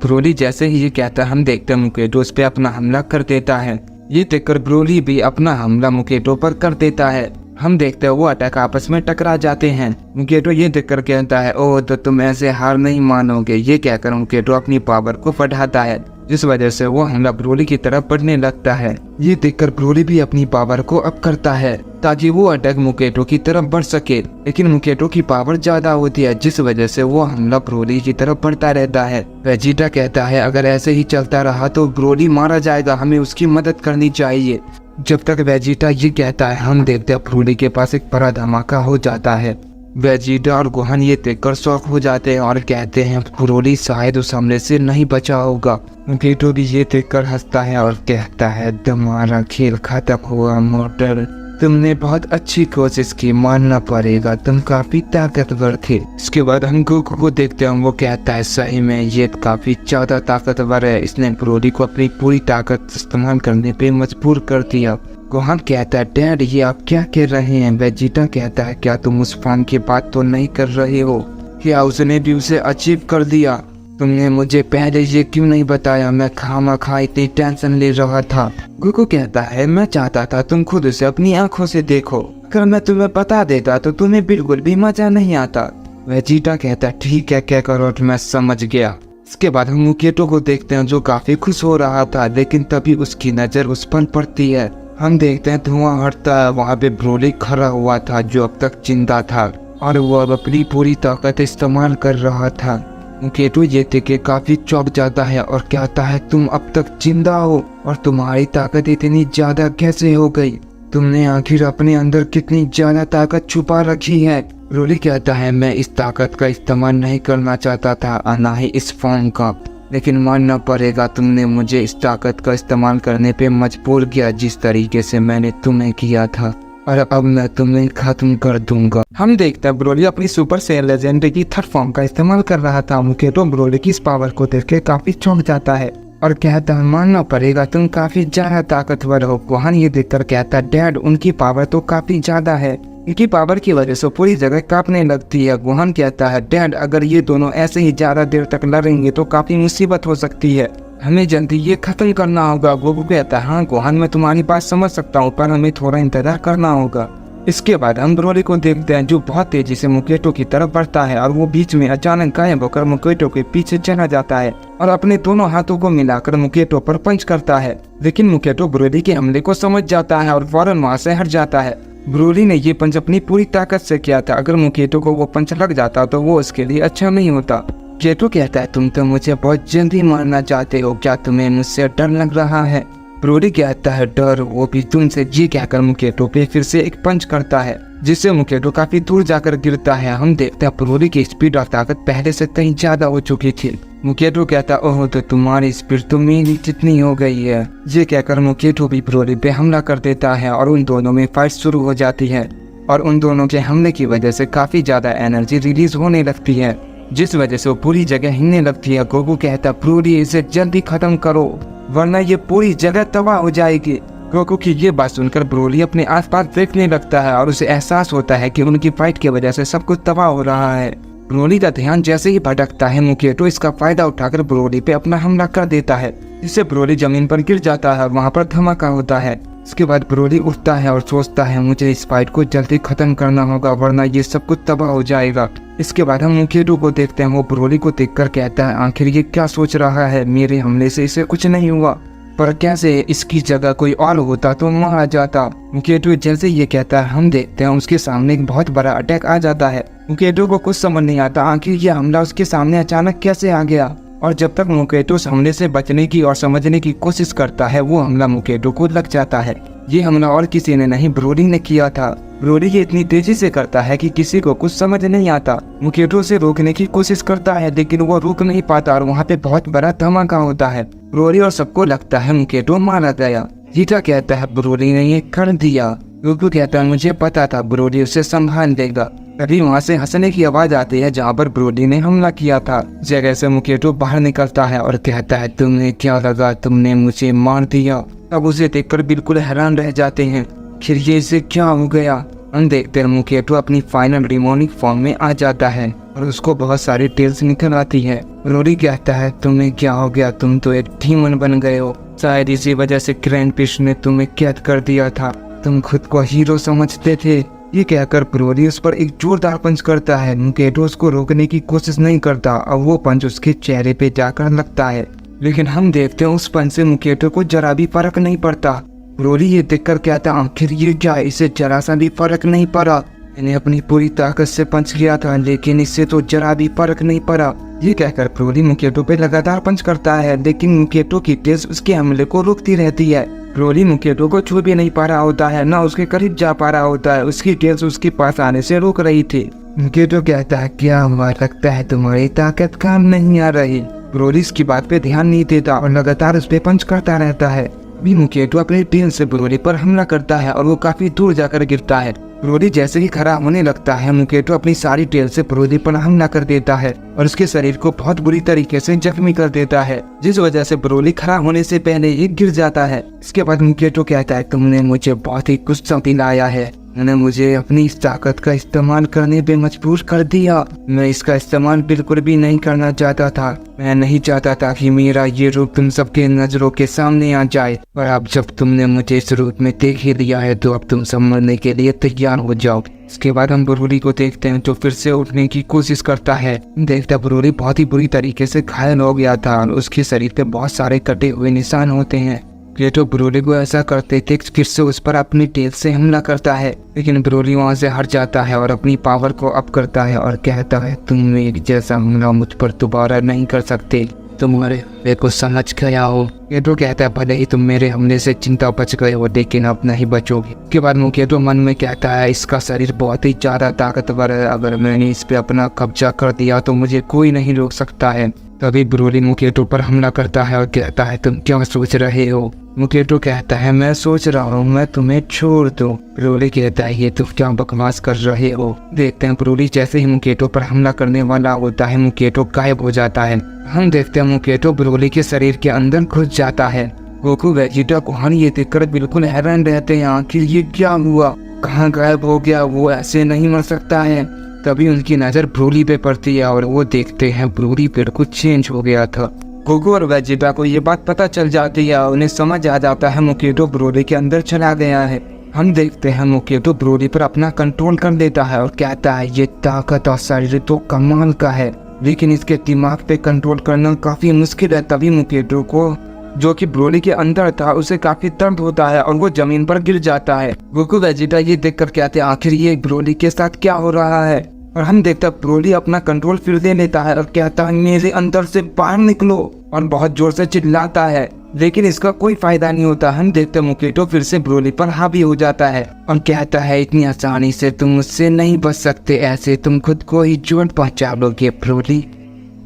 ब्रोली जैसे ही ये कहता है, हम देखते हैं मुकेटो उस पे अपना हमला कर देता है। ये देखकर ब्रोली भी अपना हमला मुकेटो पर कर देता है। हम देखते हैं वो अटैक आपस में टकरा जाते हैं। मुकेटो ये देखकर कहता है, ओह तो तुम ऐसे हार नहीं मानोगे। ये कहकर मुकेटो अपनी पावर को बढ़ाता है, जिस वजह से वो हमला ब्रोली की तरफ बढ़ने लगता है। ये देखकर ब्रोली भी अपनी पावर को अप करता है ताकि वो अटैक मुकेटो की तरफ बढ़ सके, लेकिन मुकेटो की पावर ज्यादा होती है, जिस वजह से वो हमला ब्रोली की तरफ बढ़ता रहता है। वेजिटा कहता है, अगर ऐसे ही चलता रहा तो ब्रोली मारा जाएगा, हमें उसकी मदद करनी चाहिए। जब तक वेजिटा ये कहता है, हम देखते हैं ब्रोली के पास एक बड़ा धमाका हो जाता है। वेजिटा और गोहान ये देखकर शॉक हो जाते हैं और कहते हैं, ब्रोली शायद उस हमले से नहीं बचा होगा। मुकेटो भी ये देखकर हंसता है और कहता है, तुम्हारा खेल खत्म हुआ मोटर, तुमने बहुत अच्छी कोशिश की, मानना पड़ेगा, तुम काफी ताकतवर थे। इसके बाद हम गोकू को देखते हैं, वो कहता है, सही में ये काफी ज्यादा ताकतवर है, इसने ब्रोली को अपनी पूरी ताकत इस्तेमाल करने पे मजबूर कर दिया। गोहान कहता है, डैड ये आप क्या कह रहे हैं। वेजिटा कहता है, क्या तुम उस फैन की बात तो नहीं कर रहे हो, क्या उसने भी उसे अचीव कर दिया, तुमने मुझे पहले ये क्यों नहीं बताया, मैं खामखा इतनी टेंशन ले रहा था। गोकू कहता है, मैं चाहता था तुम खुद उसे अपनी आंखों से देखो, अगर मैं तुम्हें बता देता तो तुम्हें बिल्कुल भी मजा नहीं आता। वेजिटा कहता है, ठीक है क्या करो, मैं समझ गया। इसके बाद हम मुकेटो को देखते हैं जो काफी खुश हो रहा था, लेकिन तभी उसकी नजर उस पर पड़ती है। हम देखते हैं धुआं हटता है, वहाँ पे ब्रोली खड़ा हुआ था जो अब तक जिंदा था और वो अब अपनी पूरी ताकत इस्तेमाल कर रहा था। मुकेटो ये देख के काफी चौंक जाता है और कहता है, तुम अब तक जिंदा हो और तुम्हारी ताकत इतनी ज्यादा कैसे हो गई, तुमने आखिर अपने अंदर कितनी ज्यादा ताकत छुपा रखी है। ब्रोली कहता है, मैं इस ताकत का इस्तेमाल नहीं करना चाहता था, ना ही इस फॉर्म का, लेकिन मानना पड़ेगा तुमने मुझे इस ताकत का इस्तेमाल करने पे मजबूर किया, जिस तरीके से मैंने तुम्हें किया था, और अब मैं तुम्हें खत्म कर दूंगा। हम देखते हैं ब्रोली अपनी सुपर सेल लेजेंडरी की थर्ड फॉर्म का इस्तेमाल कर रहा था। मुकेटो ब्रोली की इस पावर को देख के काफी चौंक जाता है और कहता है, मानना पड़ेगा तुम काफी ज्यादा ताकतवर हो। गोहान ये देखकर कहता है, डैड उनकी पावर तो काफी ज्यादा है, इनकी पावर की वजह से पूरी जगह कांपने लगती है। गोहान कहता है, डैड अगर ये दोनों ऐसे ही ज्यादा देर तक लड़ेंगे तो काफी मुसीबत हो सकती है, हमें जल्दी ये खत्म करना होगा। गोकू कहता है, हाँ गोहान मैं तुम्हारी बात समझ सकता हूँ, पर हमें थोड़ा इंतजार करना होगा। इसके बाद हम ब्रोली को देखते हैं जो बहुत तेजी से मुकेटो की तरफ बढ़ता है और वो बीच में अचानक गायब होकर मुकेटो के पीछे चला जाता है और अपने दोनों हाथों को मिलाकर मुकेटो पर पंच करता है, लेकिन मुकेटो ब्रोली के हमले को समझ जाता है और फौरन वहाँ से हट जाता है। ब्रोली ने ये पंच अपनी पूरी ताकत से किया था, अगर मुकेटो को वो पंच लग जाता तो वो उसके लिए अच्छा नहीं होता। मुकेटो कहता है, तुम तो मुझे बहुत जल्दी मारना चाहते हो, क्या तुम्हें मुझसे डर लग रहा है। ब्रोली कहता है, डर, वो भी तुमसे। जी कहकर मुकेटो पे फिर से एक पंच करता है, जिससे मुकेटो काफी दूर जाकर गिरता है। हम देखते हैं ब्रोली की स्पीड और ताकत पहले से कहीं ज्यादा हो चुकी थी। मुकेटो कहता ओह तो तुम्हारी स्पीड तो मेरी जितनी हो गई है। ये कहकर मुकेटो भी ब्रोली पे हमला कर देता है और उन दोनों में फाइट शुरू हो जाती है और उन दोनों के हमले की वजह से काफी ज्यादा एनर्जी रिलीज होने लगती है, जिस वजह से वो पूरी जगह हिलने लगती है। गोकू कहता ब्रोली इसे जल्दी खत्म करो वरना ये पूरी जगह तबाह हो जाएगी। गोकू की ये बात सुनकर ब्रोली अपने आसपास देखने लगता है और उसे एहसास होता है कि उनकी फाइट की वजह से सब कुछ तबाह हो रहा है। ब्रोली का ध्यान जैसे ही भटकता है मुकेटो इसका फायदा उठाकर ब्रोली पे अपना हमला कर देता है, जिससे ब्रोली जमीन पर गिर जाता है और वहाँ पर धमाका होता है। इसके बाद ब्रोली उठता है और सोचता है मुझे इस फाइट को जल्दी खत्म करना होगा वरना ये सब कुछ तबाह हो जाएगा। इसके बाद हम मुकेटो को देखते हैं, वो ब्रोली को देखकर कहता है आखिर ये क्या सोच रहा है, मेरे हमले से इसे कुछ नहीं हुआ, पर कैसे इसकी जगह कोई और होता तो मारा जाता। मुकेटो जैसे ये कहता है हम देखते हैं उसके सामने एक बहुत बड़ा अटैक आ जाता है। मुकेटो को कुछ समझ नहीं आता आखिर ये हमला उसके सामने अचानक कैसे आ गया, और जब तक मुकेटो उस हमले से बचने की और समझने की कोशिश करता है वो हमला मुकेटो को लग जाता है। ये हमला और किसी ने नहीं ब्रोली ने किया था। ब्रोली ये इतनी तेजी से करता है कि किसी को कुछ समझ नहीं आता। मुकेटो से रोकने की कोशिश करता है लेकिन वो रुक नहीं पाता और वहाँ पे बहुत बड़ा धमाका होता है। ब्रोली और सबको लगता है मुकेटो मारा गया। हीटा कहता है ब्रोली ने ये कर दिया। गोकू कहता है मुझे पता था ब्रोली उसे संभाल देगा। तभी वहाँ से हंसने की आवाज आती है जहाँ पर ब्रोली ने हमला किया था। जगह से मुकेटो बाहर निकलता है और कहता है तुम्हें क्या लगा तुमने मुझे मार दिया। अब उसे देखकर बिल्कुल हैरान रह जाते हैं, फिर ये इसे क्या हो गया। हम देखते हैं मुकेटो अपनी फाइनल डिमोनिक फॉर्म में आ जाता है और उसको बहुत सारी टेल्स निकल आती है। ब्रोली कहता है तुम्हें क्या हो गया, तुम तो एक डीमन बन गए हो, शायद इसी वजह से ग्रैंड पिश ने तुम्हें कैद कर दिया था, तुम खुद को हीरो समझते थे। ये कहकर ब्रोली उस पर एक जोरदार पंच करता है। मुकेटो उसको रोकने की कोशिश नहीं करता और वो पंच उसके चेहरे पे जाकर लगता है, लेकिन हम देखते हैं उस पंच से मुकेटो को जरा भी फर्क नहीं पड़ता। ब्रोली ये देखकर कहता आखिर ये क्या, इसे जरा सा भी फर्क नहीं पड़ा, मैंने अपनी पूरी ताकत से पंच किया था लेकिन इससे तो जरा भी फर्क नहीं पड़ा। ये कहकर ब्रोली मुकेटो पे लगातार पंच करता है लेकिन मुकेटो की टेल्स उसके हमले को रोकती रहती है। ब्रोली मुकेटो को छू भी नहीं पा रहा होता है, न उसके करीब जा पा रहा होता है, उसकी टेल्स उसके पास आने से रोक रही थी। मुकेटो कहता है क्या हुआ, लगता है तुम्हारी ताकत काम नहीं आ रही। ब्रोली इसकी बात पे ध्यान नहीं देता और लगातार उस पे पंच करता रहता है। अभी मुकेटो अपने टेल से ब्रोली पर हमला करता है और वो काफी दूर जाकर गिरता है। ब्रोली जैसे ही खड़ा होने लगता है मुकेटो अपनी सारी टेल से ब्रोली पर हमला कर देता है और उसके शरीर को बहुत बुरी तरीके से जख्मी कर देता है, जिस वजह से ब्रोली खड़ा होने से पहले ही गिर जाता है। इसके बाद मुकेटो कहता है तुमने मुझे बहुत ही गुस्सा दिलाया है, मैंने मुझे अपनी इस ताकत का इस्तेमाल करने पे मजबूर कर दिया। मैं इसका इस्तेमाल बिल्कुल भी नहीं करना चाहता था, मैं नहीं चाहता था कि मेरा ये रूप तुम सबके नजरों के सामने आ जाए, पर अब जब तुमने मुझे इस रूप में देख ही लिया है तो अब तुम समझने के लिए तैयार हो जाओ। इसके बाद हम ब्रोली को देखते हैं जो फिर से उठने की कोशिश करता है। देखता ब्रोली बहुत ही बुरी तरीके से घायल हो गया था और उसके शरीर पे बहुत सारे कटे हुए निशान होते हैं। मुकेटो ब्रोली को ऐसा करते थे फिर से उस पर अपनी टेल से हमला करता है, लेकिन ब्रोली वहाँ से हट जाता है और अपनी पावर को अप करता है और कहता है तुम एक जैसा हमला मुझ पर दोबारा नहीं कर सकते, तुम्हारे वे को समझ गया हो। मुकेटो कहता है भले ही तुम मेरे हमले से चिंता बच गए हो लेकिन अब नहीं बचोगे। उसके बाद मुकेटो मन में कहता है इसका शरीर बहुत ही ज्यादा ताकतवर है, अगर मैंने इस पे अपना कब्जा कर दिया तो मुझे कोई नहीं रोक सकता है। तभी ब्रोली मुकेटो पर हमला करता है और कहता है तुम क्या सोच रहे हो। मुकेटो कहता है मैं सोच रहा हूँ मैं तुम्हें छोड़ दूं। ब्रोली कहता है ये तुम क्या बकवास कर रहे हो। देखते हैं ब्रोली जैसे ही मुकेटो पर हमला करने वाला होता है मुकेटो गायब हो जाता है। हम देखते हैं मुकेटो ब्रोली के शरीर के अंदर घुस जाता है। गोकू वेजिटा कुहान ये देखकर बिल्कुल हैरान रहते हैं, आखिर ये क्या हुआ, कहाँ गायब हो गया, वो ऐसे नहीं मर सकता है। तभी उनकी नजर ब्रोली पे पड़ती है और वो देखते हैं ब्रोली बिल्कुल चेंज हो गया था। गोकू और वेजिटा को ये बात पता चल जाती है, उन्हें समझ आ जाता है मुकेटो ब्रोली के अंदर चला गया है। हम देखते हैं मुकेटो ब्रोली पर अपना कंट्रोल कर लेता है और कहता है ये ताकत और शरीर तो कमाल का है लेकिन इसके दिमाग पे कंट्रोल करना काफी मुश्किल है। तभी मुकेटो को जो कि ब्रोली के अंदर था उसे काफी दर्द होता है और वो जमीन पर गिर जाता है। गोकू वेजिटा ये देखकर कहते हैं आखिर ये ब्रोली के साथ क्या हो रहा है, और हम देखते हैं ब्रोली अपना कंट्रोल फिर ले लेता है और कहता है मेरे अंदर से बाहर निकलो, और बहुत जोर से चिल्लाता है। लेकिन इसका कोई फायदा नहीं होता। हम देखते मोकेटो फिर से ब्रोली पर हावी हो जाता है और कहता है इतनी आसानी से तुम मुझसे नहीं बच सकते, ऐसे तुम खुद को ही चोट पहुंचा लोगे ब्रोली।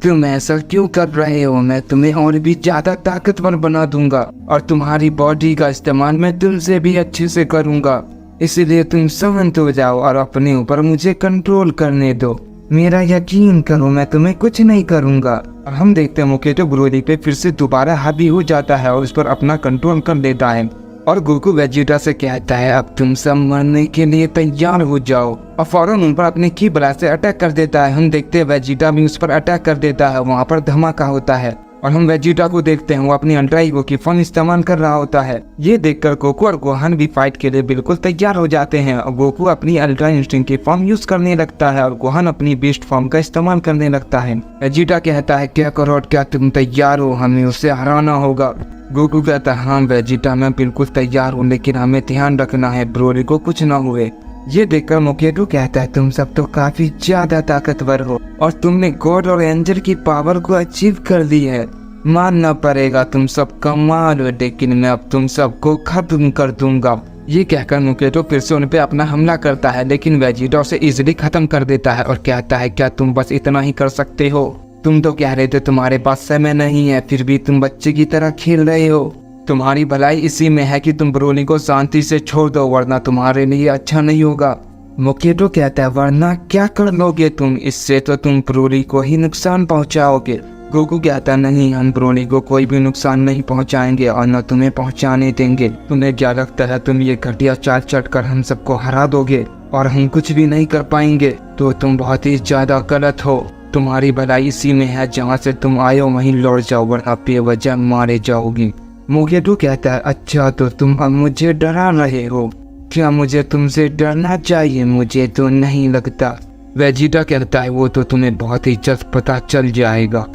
तुम ऐसा क्यों कर रहे हो? मैं तुम्हें और भी ज्यादा ताकतवर बना दूंगा और तुम्हारी बॉडी का इस्तेमाल मैं तुमसे भी अच्छे से करूंगा, इसलिए तुम शांत हो जाओ और अपने ऊपर मुझे कंट्रोल करने दो। मेरा यकीन करो, मैं तुम्हें कुछ नहीं करूंगा। और हम देखते हैं मोकेटो ब्रोली पे फिर से दोबारा हावी हो जाता है और उस पर अपना कंट्रोल कर लेता है और गोकू वेजिटा से कहता है अब तुम सब मरने के लिए तैयार हो जाओ और फौरन उन पर अपने की ब्लास्ट से अटैक कर देता है। हम देखते हैं वेजिटा भी उस पर अटैक कर देता है, वहाँ पर धमाका होता है और हम वेजिटा को देखते हैं वो अपनी अल्ट्रा ईगो की फॉर्म इस्तेमाल कर रहा होता है। ये देखकर गोकू और गोहान भी फाइट के लिए बिल्कुल तैयार हो जाते हैं और गोकू अपनी अल्ट्रा इंस्टिंक्ट की फॉर्म यूज करने लगता है और गोहान अपनी बीस्ट फॉर्म का इस्तेमाल करने लगता है। वेजिटा कहता है क्या करो और क्या तुम तैयार हो? हमें उसे हराना होगा। गोकू कहता है हाँ वेजिटा मैं बिल्कुल तैयार हूँ, लेकिन हमें ध्यान रखना है ब्रोली को कुछ न हुए। ये देखकर मोकेटो कहता है तुम सब तो काफी ज्यादा ताकतवर हो और तुमने गॉड और एंजल की पावर को अचीव कर ली है। मानना पड़ेगा तुम सब कमाल हो, लेकिन मैं अब तुम सबको खत्म कर दूंगा। ये कहकर मोकेटो फिर से उन पे अपना हमला करता है, लेकिन वेजिटा उसे इजीली खत्म कर देता है और कहता है क्या तुम बस इतना ही कर सकते हो? तुम तो कह रहे थे तुम्हारे पास समय नहीं है, फिर भी तुम बच्चे की तरह खेल रहे हो। तुम्हारी भलाई इसी में है कि तुम ब्रोली को शांति से छोड़ दो, वरना तुम्हारे लिए अच्छा नहीं होगा। मोकेटो कहता है वरना क्या कर लोगे तुम? इससे तो तुम ब्रोली को ही नुकसान पहुंचाओगे। गोकू कहता नहीं, हम ब्रोली को कोई भी नुकसान नहीं पहुंचाएंगे और न तुम्हें पहुंचाने देंगे। तुम्हें क्या लगता है तुम ये घटिया चाल चढ़कर हम सबको हरा दोगे और हम कुछ भी नहीं कर पाएंगे? तो तुम बहुत ही ज्यादा गलत हो। तुम्हारी भलाई इसी में है, जहाँ से तुम आए हो वहीं लौट जाओ, वरना बेवजह मारे जाओगी। मोकेटो कहता है अच्छा तो तुम अब मुझे डरा रहे हो? क्या मुझे तुमसे डरना चाहिए? मुझे तो नहीं लगता। वेजिटा कहता है वो तो तुम्हें बहुत ही जल्द पता चल जाएगा।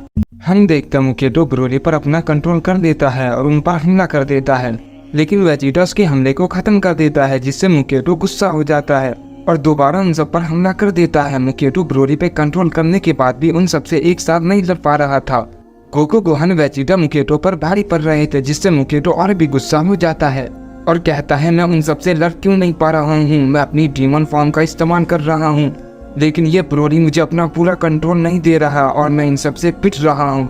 हम देखते हैं मोकेटो ब्रोली पर अपना कंट्रोल कर देता है और उन पर हमला कर देता है, लेकिन वेजिटा उसके हमले को खत्म कर देता है, जिससे मोकेटो गुस्सा हो जाता है और दोबारा उन सब पर हमला कर देता है। मोकेटो ब्रोली पे कंट्रोल करने के बाद भी उन सबसे एक साथ नहीं लड़ पा रहा था। गोकू गोहान वेजिटा मोकेटो पर भारी पड़ रहे थे, जिससे मोकेटो और भी गुस्सा हो जाता है और कहता है मैं उन सबसे लड़ क्यों नहीं पा रहा हूँ? मैं अपनी डीमन फॉर्म का इस्तेमाल कर रहा हूँ, लेकिन ये ब्रोली मुझे अपना पूरा कंट्रोल नहीं दे रहा और मैं इन सबसे पिट रहा हूँ।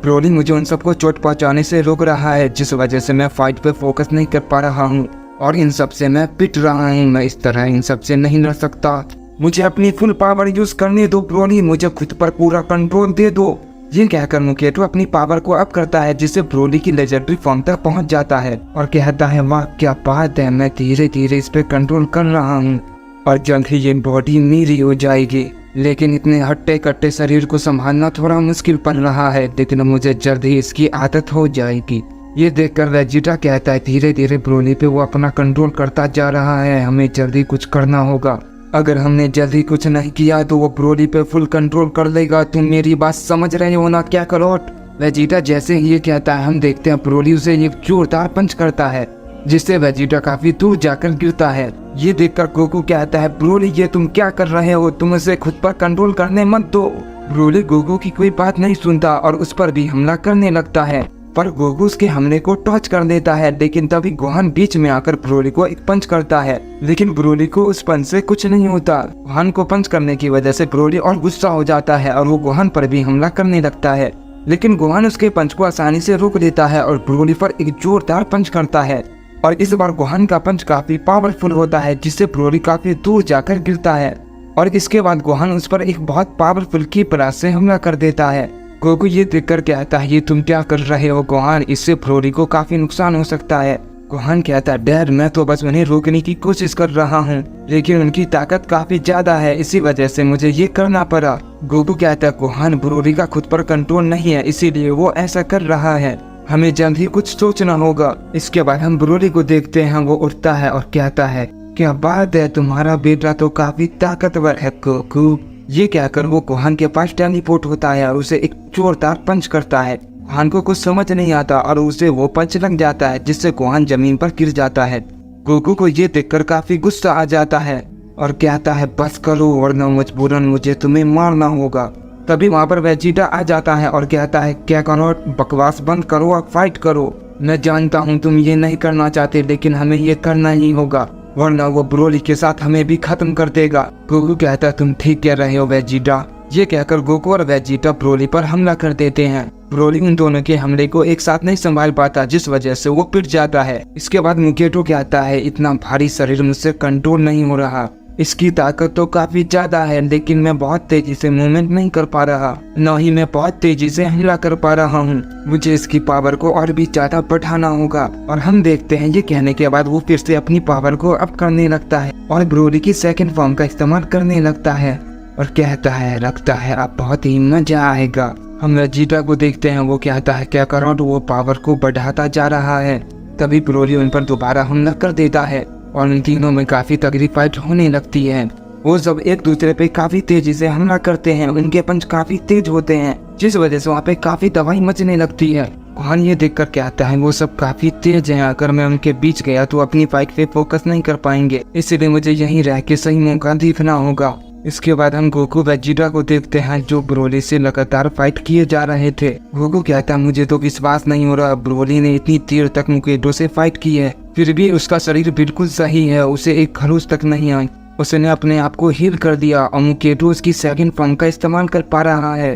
ब्रोली मुझे उन सबको चोट पहुँचाने से रोक रहा है, जिस वजह से मैं फाइट पे फोकस नहीं कर पा रहा हूँ और इन सबसे मैं पिट रहा हूँ। मैं इस तरह इन सबसे नहीं लड़ सकता। मुझे अपनी फुल पावर यूज करने दो ब्रोली, मुझे खुद पर पूरा कंट्रोल दे दो। ये कहकर मोकेटो अपनी पावर को अप करता है, जिससे ब्रोली की लेजेंडरी फॉर्म तक पहुंच जाता है और कहता है वाह क्या बात है, मैं धीरे धीरे इस पे कंट्रोल कर रहा हूँ और जल्द ही ये बॉडी मेरी हो जाएगी। लेकिन इतने हट्टे कट्टे शरीर को संभालना थोड़ा मुश्किल पड़ रहा है, लेकिन मुझे जल्द ही इसकी आदत हो जाएगी। ये देखकर वेजिटा कहता है धीरे धीरे ब्रोली पे वो अपना कंट्रोल करता जा रहा है, हमें जल्दी कुछ करना होगा। अगर हमने जल्दी कुछ नहीं किया तो वो ब्रोली पे फुल कंट्रोल कर लेगा। तुम मेरी बात समझ रहे हो ना क्या करोट? वेजिटा जैसे ही ये कहता है हम देखते हैं ब्रोली उसे एक जोरदार पंच करता है, जिससे वेजिटा काफी दूर जाकर गिरता है। ये देखकर गोकू कहता है ब्रोली ये तुम क्या कर रहे हो? तुम उसे खुद पर कंट्रोल करने मत दो। ब्रोली गोकू की कोई बात नहीं सुनता और उस पर भी हमला करने लगता है, पर गोकू उसके हमले को टॉच कर देता है। लेकिन तभी गोहान बीच में आकर ब्रोली को एक पंच करता है, लेकिन ब्रोली को उस पंच से कुछ नहीं होता। गोहान को पंच करने की वजह से ब्रोली और गुस्सा हो जाता है और वो गोहान पर भी हमला करने लगता है, लेकिन गोहान उसके पंच को आसानी से रोक देता है और ब्रोली पर एक जोरदार पंच करता है और इस बार गोहान का पंच काफी पावरफुल होता है, जिससे ब्रोली काफी दूर जाकर गिरता है और इसके बाद गोहान उस पर एक बहुत पावरफुल की प्रयास से हमला कर देता है। गोकू ये देखकर कहता है ये तुम क्या कर रहे हो गोहान? इससे ब्रोली को काफी नुकसान हो सकता है। गोहान कहता है डैड मैं तो बस उन्हें रोकने की कोशिश कर रहा हूँ, लेकिन उनकी ताकत काफी ज्यादा है, इसी वजह से मुझे ये करना पड़ा। गोकू कहता है गोहान ब्रोली का खुद पर कंट्रोल नहीं है, इसीलिए वो ऐसा कर रहा है, हमें जल्द ही कुछ सोचना होगा। इसके बाद हम ब्रोली को देखते हैं, वो उठता है और कहता है क्या बात है, तुम्हारा बेटा तो काफी ताकतवर है गोकू। ये कहकर वो गोहान के पास टेलीपोर्ट होता है और उसे एक जोरदार पंच करता है। गोहान को कुछ समझ नहीं आता और उसे वो पंच लग जाता है, जिससे गोहान जमीन पर गिर जाता है। गोकू को ये देखकर काफी गुस्सा आ जाता है और कहता है बस करो वरना मजबूरन मुझे तुम्हें मारना होगा। तभी वहाँ पर वेजिटा आ जाता है और कहता है क्या करो, बकवास बंद करो और फाइट करो। मैं जानता हूँ तुम ये नहीं करना चाहते, लेकिन हमें ये करना ही होगा, वरना वो ब्रोली के साथ हमें भी खत्म कर देगा। गोकू कहता तुम ठीक कह रहे हो वेजिटा। ये कहकर गोकू और वेजिटा ब्रोली पर हमला कर देते हैं। ब्रोली उन दोनों के हमले को एक साथ नहीं संभाल पाता, जिस वजह से वो पिट जाता है। इसके बाद मुकेटो कहता है इतना भारी शरीर मुझसे कंट्रोल नहीं हो रहा, इसकी ताकत तो काफी ज्यादा है, लेकिन मैं बहुत तेजी से मूवमेंट नहीं कर पा रहा, न ही मैं बहुत तेजी से हमला कर पा रहा हूँ। मुझे इसकी पावर को और भी ज्यादा बढ़ाना होगा। और हम देखते हैं ये कहने के बाद वो फिर से अपनी पावर को अप करने लगता है और ब्रोली की सेकंड फॉर्म का इस्तेमाल करने लगता है और कहता है लगता है अब बहुत ही मजा आएगा। हम वेजिटा को देखते हैं, वो कहता है क्या करो, तो वो पावर को बढ़ाता जा रहा है। तभी ब्रोली उन पर दोबारा हमला कर देता है और उन तीनों में काफी तगड़ी फाइट होने लगती है। वो सब एक दूसरे पे काफी तेजी से हमला करते हैं, उनके पंच काफी तेज होते हैं, जिस वजह से वहाँ पे काफी तबाही मचने लगती है। गोहान ये देखकर कहता है वो सब काफी तेज हैं, अगर मैं उनके बीच गया तो अपनी फाइट पे फोकस नहीं कर पाएंगे, इसलिए मुझे यहीं रह के सही मौका देखना होगा। इसके बाद हम गोकू वेजिटा को देखते हैं जो ब्रोली से लगातार फाइट किए जा रहे थे। गोकू कहता है मुझे तो विश्वास नहीं हो रहा, ब्रोली ने इतनी देर तक मुकेटो से फाइट की है, फिर भी उसका शरीर बिल्कुल सही है, उसे एक खरोच तक नहीं आई, उसने अपने आप को हील कर दिया और मुकेटो उसकी सेकंड फॉर्म का इस्तेमाल कर पा रहा है,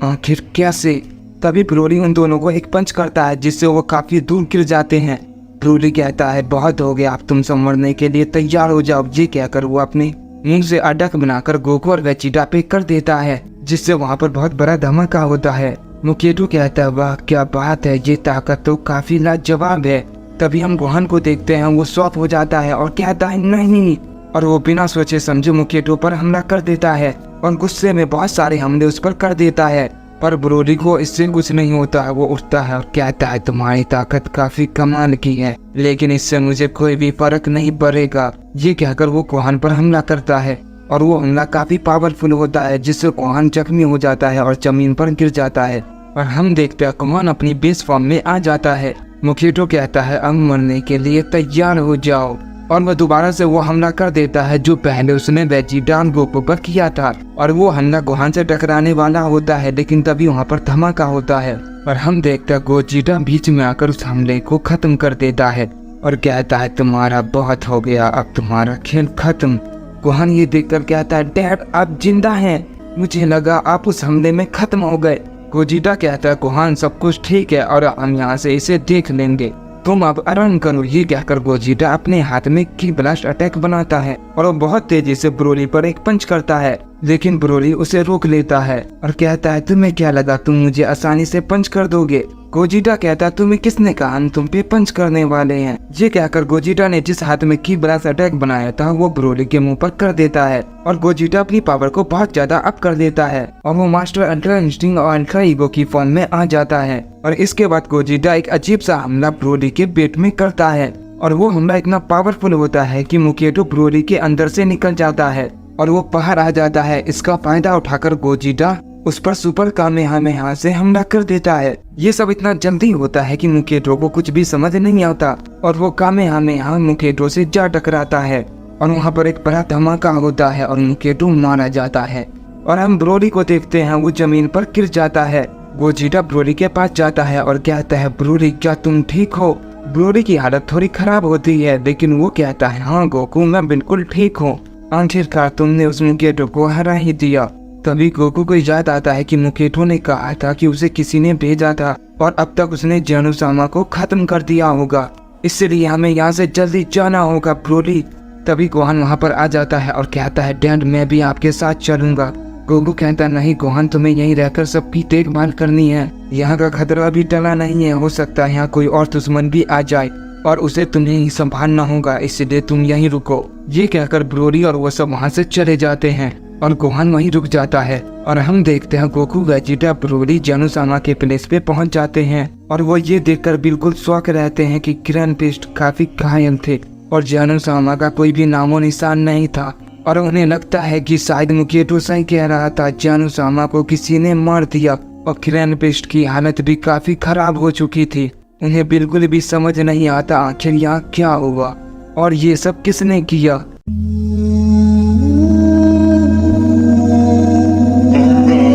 आखिर कैसे। तभी ब्रोली उन दोनों को एक पंच करता है जिससे वो काफी दूर गिर जाते हैं। ब्रोली कहता है बहुत हो गया, अब तुम संवरने के लिए तैयार हो जाओ। ये कहकर वो अपने मुंह से अटक बनाकर गोकू और वेजिटा पे कर देता है, जिससे वहाँ पर बहुत बड़ा धमाका होता है। मुकेटो कहता है वाह क्या बात है, ये ताकत तो काफी लाजवाब है। तभी हम गोहान को देखते हैं, वो शॉक हो जाता है और कहता है नहीं, और वो बिना सोचे समझे मुकेटो पर हमला कर देता है और गुस्से में बहुत सारे हमले उस पर कर देता है। पर ब्रोली को इससे कुछ नहीं होता है, वो उठता है और कहता है तुम्हारी ताकत काफी कमाल की है, लेकिन इससे मुझे कोई भी फर्क नहीं पड़ेगा। ये कहकर वो गोहान पर हमला करता है और वो हमला काफी पावरफुल होता है, जिससे गोहान जख्मी हो जाता है और जमीन पर गिर जाता है। और हम देखते हैं गोहान अपनी बेस फॉर्म में आ जाता है। मुकेटो कहता है अब मरने के लिए तैयार हो जाओ, और वह दोबारा से वो हमला कर देता है जो पहले उसने वेजिटा और गोकू पर किया था, और वो हमला गोहान से टकराने वाला होता है, लेकिन तभी वहाँ पर धमाका होता है और हम देखते हैं गोजिटा बीच में आकर उस हमले को खत्म कर देता है और कहता है तुम्हारा बहुत हो गया, अब तुम्हारा खेल खत्म। गोहान ये देखकर कहता है डैड आप जिंदा हैं, मुझे लगा आप उस हमले में खत्म हो गए। गोजिटा कहता है गोहान सब कुछ ठीक है और हम यहाँ से इसे देख लेंगे, तुम अब आराम करो। ये कहकर गोजिटा अपने हाथ में की ब्लास्ट अटैक बनाता है और वो बहुत तेजी से ब्रोली पर एक पंच करता है, लेकिन ब्रोली उसे रोक लेता है और कहता है तुम्हें क्या लगा तुम मुझे आसानी से पंच कर दोगे। गोजिटा कहता है तुम्हें किसने कहा हम तुम पे पंच करने वाले हैं। ये कहकर गोजिटा ने जिस हाथ में की ब्लास्ट अटैक बनाया था वो ब्रोली के मुंह पर कर देता है और गोजिटा अपनी पावर को बहुत ज्यादा अप कर देता है और वो मास्टर अल्ट्रा इंस्टिंक्ट और अल्ट्रा ईगो की फॉर्म में आ जाता है। और इसके बाद गोजिटा एक अजीब सा हमला ब्रोली के पेट में करता है और वो हमला इतना पावरफुल होता है कि मुकेटो ब्रोली के अंदर से निकल जाता है और वो बाहर आ जाता है। इसका फायदा उठाकर गोजिटा उस पर सुपर कामेहामेहा से हमला कर देता है। ये सब इतना जल्दी होता है कि मुकेटो को कुछ भी समझ नहीं आता और वो कामेहामेहा मुकेटो से जा टकराता है और वहाँ पर एक बड़ा धमाका होता है और मुकेटो मारा जाता है। और हम ब्रोली को देखते हैं, वो जमीन पर गिर जाता है। गोजिटा ब्रोली के पास जाता है और कहता है ब्रोली क्या तुम ठीक हो। ब्रोली की हालत थोड़ी खराब होती है, लेकिन वो कहता है हाँ गोकू मैं बिल्कुल ठीक हूँ, आखिरकार तुमने उस मुकेटो को हरा ही दिया। तभी गोकू को याद आता है कि मुकेटो ने कहा था कि उसे किसी ने भेजा था और अब तक उसने जानूसामा को खत्म कर दिया होगा, इसलिए हमें यहाँ से जल्दी जाना होगा ब्रोली। तभी गोहान वहाँ पर आ जाता है और कहता है डैड मैं भी आपके साथ चलूंगा। गोकू कहता नहीं गोहान तुम्हें यहीं रहकर सबकी देखभाल करनी है, यहाँ का खतरा भी टला नहीं है, हो सकता है यहाँ कोई और दुश्मन भी आ जाए और उसे तुम्हें ही संभालना होगा, इसलिए तुम यहीं रुको। ये कहकर ब्रोली और वो सब वहाँ से चले जाते हैं और गोहान वहीं रुक जाता है और हम देखते हैं गोकू वेजिटा ब्रोली जानूसामा के प्लेस पे पहुंच जाते हैं और वो ये देखकर बिल्कुल शौक रहते हैं कि किरण पेस्ट काफी घायल थे और जानूसामा का कोई भी नामो निशान नहीं था और उन्हें लगता है कि शायद मुकेटो सही कह रहा था, जानूसामा को किसी ने मार दिया और किरण पेस्ट की हालत भी काफी खराब हो चुकी थी। उन्हें बिल्कुल भी समझ नहीं आता आखिर यहाँ क्या हुआ और ये सब किसने किया।